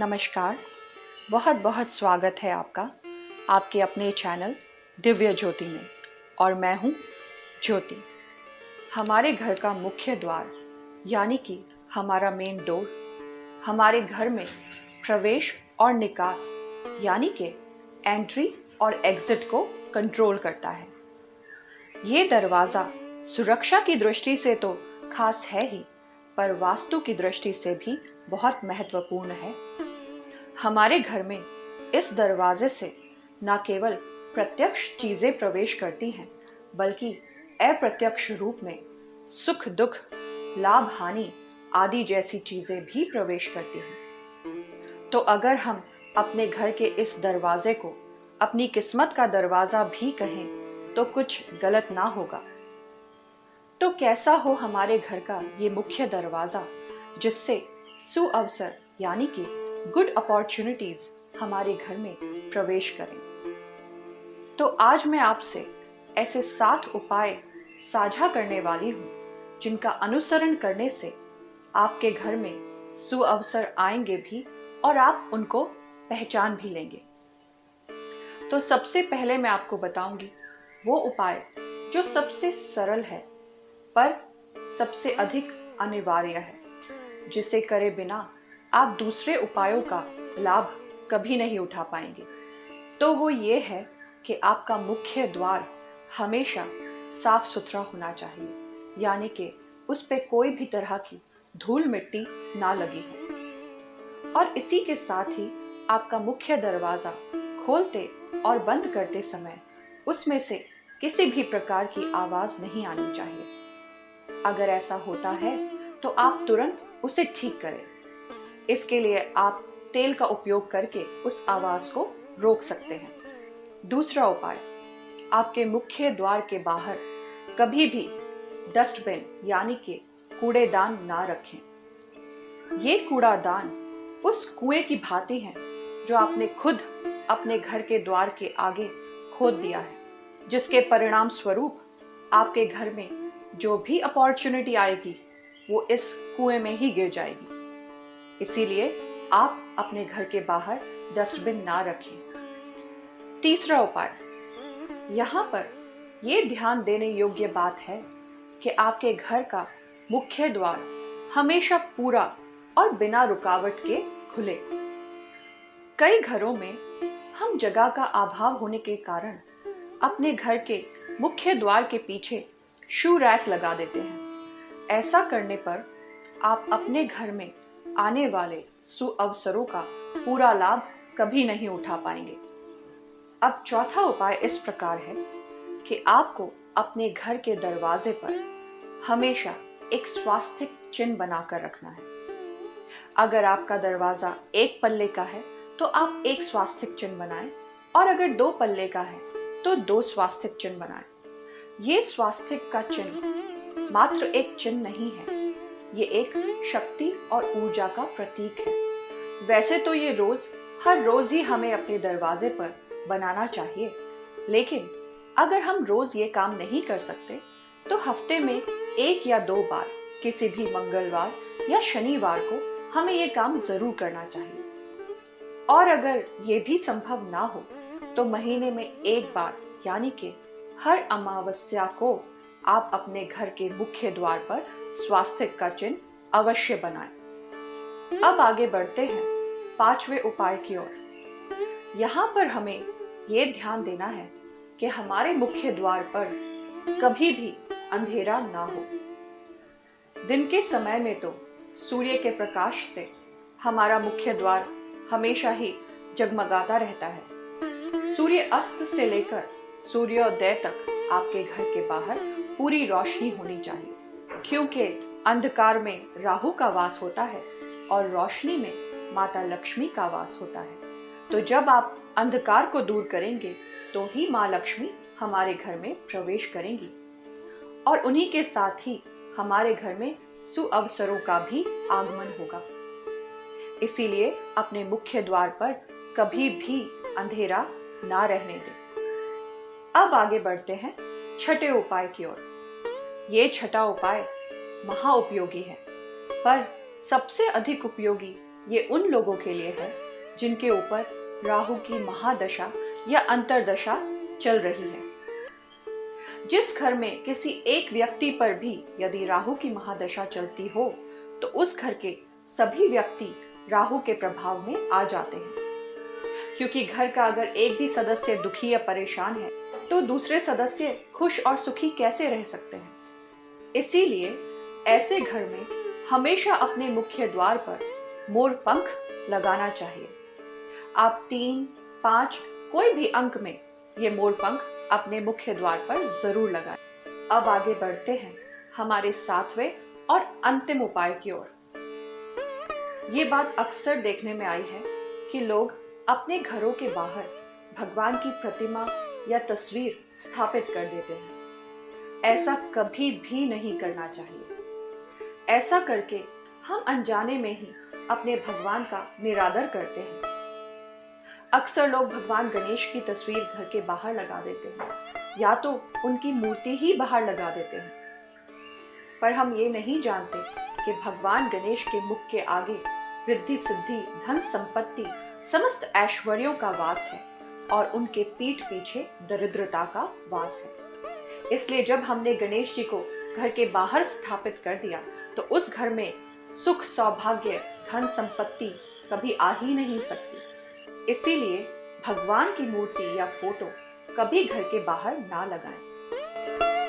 नमस्कार। बहुत बहुत स्वागत है आपका आपके अपने चैनल दिव्य ज्योति में। और मैं हूँ ज्योति। हमारे घर का मुख्य द्वार यानी कि हमारा मेन डोर हमारे घर में प्रवेश और निकास यानी कि एंट्री और एग्जिट को कंट्रोल करता है। ये दरवाज़ा सुरक्षा की दृष्टि से तो खास है ही, पर वास्तु की दृष्टि से भी बहुत महत्वपूर्ण है। हमारे घर में इस दरवाजे से न केवल प्रत्यक्ष चीजें प्रवेश करती हैं, बल्कि अप्रत्यक्ष रूप में सुख दुख, लाभ हानि आदि जैसी चीजें भी प्रवेश करती हैं। तो अगर हम अपने घर के इस दरवाजे को अपनी किस्मत का दरवाजा भी कहें तो कुछ गलत ना होगा। तो कैसा हो हमारे घर का ये मुख्य दरवाजा जिससे सुअवसर यानी कि गुड अपॉर्चुनिटीज हमारे घर में प्रवेश करें। तो आज मैं आपसे ऐसे 7 उपाय साझा करने वाली हूँ जिनका अनुसरण करने से आपके घर में सुअवसर आएंगे भी और आप उनको पहचान भी लेंगे। तो सबसे पहले मैं आपको बताऊंगी वो उपाय जो सबसे सरल है पर सबसे अधिक अनिवार्य है, जिसे करे बिना आप दूसरे उपायों का लाभ कभी नहीं उठा पाएंगे। तो वो ये है कि आपका मुख्य द्वार हमेशा साफ सुथरा होना चाहिए, यानी कि उस पे कोई भी तरह की धूल मिट्टी ना लगी हो। और इसी के साथ ही आपका मुख्य दरवाजा खोलते और बंद करते समय उसमें से किसी भी प्रकार की आवाज नहीं आनी चाहिए। अगर ऐसा होता है तो आप तुरंत उसे ठीक करें। इसके लिए आप तेल का उपयोग करके उस आवाज को रोक सकते हैं। दूसरा उपाय, आपके मुख्य द्वार के बाहर कभी भी डस्टबिन यानी कि कूड़ेदान ना रखें। ये कूड़ादान उस कुएं की भांति है जो आपने खुद अपने घर के द्वार के आगे खोद दिया है, जिसके परिणाम स्वरूप आपके घर में जो भी अपॉर्चुनिटी आएगी वो इस कुएं में ही गिर जाएगी। इसीलिए आप अपने घर के बाहर डस्टबिन ना रखें। तीसरा उपाय, यहाँ पर यह ध्यान देने योग्य बात है कि आपके घर का मुख्य द्वार हमेशा पूरा और बिना रुकावट के खुले। कई घरों में हम जगह का अभाव होने के कारण अपने घर के मुख्य द्वार के पीछे शू रैक लगा देते हैं। ऐसा करने पर आप अपने घर में आने वाले सुअवसरों का पूरा लाभ कभी नहीं उठा पाएंगे। अब चौथा उपाय इस प्रकार है कि आपको अपने घर के दरवाजे पर हमेशा एक स्वास्तिक चिन्ह बनाकर रखना है। अगर आपका दरवाजा 1 पल्ले का है तो आप 1 स्वास्तिक चिन्ह बनाएं, और अगर 2 पल्ले का है तो 2 स्वास्तिक चिन्ह बनाएं। ये स्वास्तिक का चिन्ह मात्र एक चिन्ह नहीं है, ये एक शक्ति और ऊर्जा का प्रतीक है। वैसे तो ये हर रोज ही हमें अपने दरवाजे पर बनाना चाहिए, लेकिन अगर हम रोज ये काम नहीं कर सकते तो हफ्ते में 1 या 2 बार किसी भी मंगलवार या शनिवार को हमें ये काम जरूर करना चाहिए। और अगर ये भी संभव ना हो तो महीने में 1 बार यानी कि हर अमावस्या को आप अपने घर के मुख्य द्वार पर स्वास्तिक का चिन्ह अवश्य बनाएं। अब आगे बढ़ते हैं 5वें उपाय की ओर। यहाँ पर हमें यह ध्यान देना है कि हमारे मुख्य द्वार पर कभी भी अंधेरा ना हो। दिन के समय में तो सूर्य के प्रकाश से हमारा मुख्य द्वार हमेशा ही जगमगाता रहता है। सूर्य अस्त से लेकर सूर्योदय तक आपके घर के बाहर पूरी रोशनी होनी चाहिए, क्योंकि अंधकार में राहु का वास होता है और रोशनी में माता लक्ष्मी का वास होता है। तो जब आप अंधकार को दूर करेंगे तो ही माँ लक्ष्मी हमारे घर में प्रवेश करेंगी, और उन्हीं के साथ ही हमारे घर में सुअवसरों का भी आगमन होगा। इसीलिए अपने मुख्य द्वार पर कभी भी अंधेरा ना रहने दें। अब आगे बढ़ते हैं 6ठे उपाय की ओर। ये 6ठा उपाय महा उपयोगी है, पर सबसे अधिक उपयोगी ये उन लोगों के लिए है जिनके ऊपर राहु की महादशा या अंतरदशा चल रही है। जिस घर में किसी एक व्यक्ति पर भी यदि राहु की महादशा चलती हो तो उस घर के सभी व्यक्ति राहु के प्रभाव में आ जाते हैं। क्योंकि घर का अगर एक भी सदस्य दुखी या परेशान है तो दूसरे सदस्य खुश और सुखी कैसे रह सकते हैं। इसीलिए ऐसे घर में हमेशा अपने मुख्य द्वार पर मोर पंख लगाना चाहिए। आप 3, 5 कोई भी अंक में ये मोर पंख अपने मुख्य द्वार पर जरूर लगाएं। अब आगे बढ़ते हैं हमारे 7वें और अंतिम उपाय की ओर। ये बात अक्सर देखने में आई है कि लोग अपने घरों के बाहर भगवान की प्रतिमा या तस्वीर स्थापित कर देते हैं। ऐसा कभी भी नहीं करना चाहिए। ऐसा करके हम अनजाने में ही अपने भगवान का निरादर करते हैं। अक्सर लोग भगवान गणेश की तस्वीर घर के बाहर लगा देते हैं या तो उनकी मूर्ति ही बाहर लगा देते हैं। पर हम ये नहीं जानते कि भगवान गणेश के मुख के आगे रिद्धि सिद्धि, धन संपत्ति, समस्त ऐश्वर्यों का वास है और उनके पीठ पीछे दरिद्रता का वास है। इसलिए जब हमने गणेश जी को घर के बाहर स्थापित कर दिया तो उस घर में सुख, सौभाग्य, धन संपत्ति कभी आ ही नहीं सकती। इसीलिए भगवान की मूर्ति या फोटो कभी घर के बाहर ना लगाएं।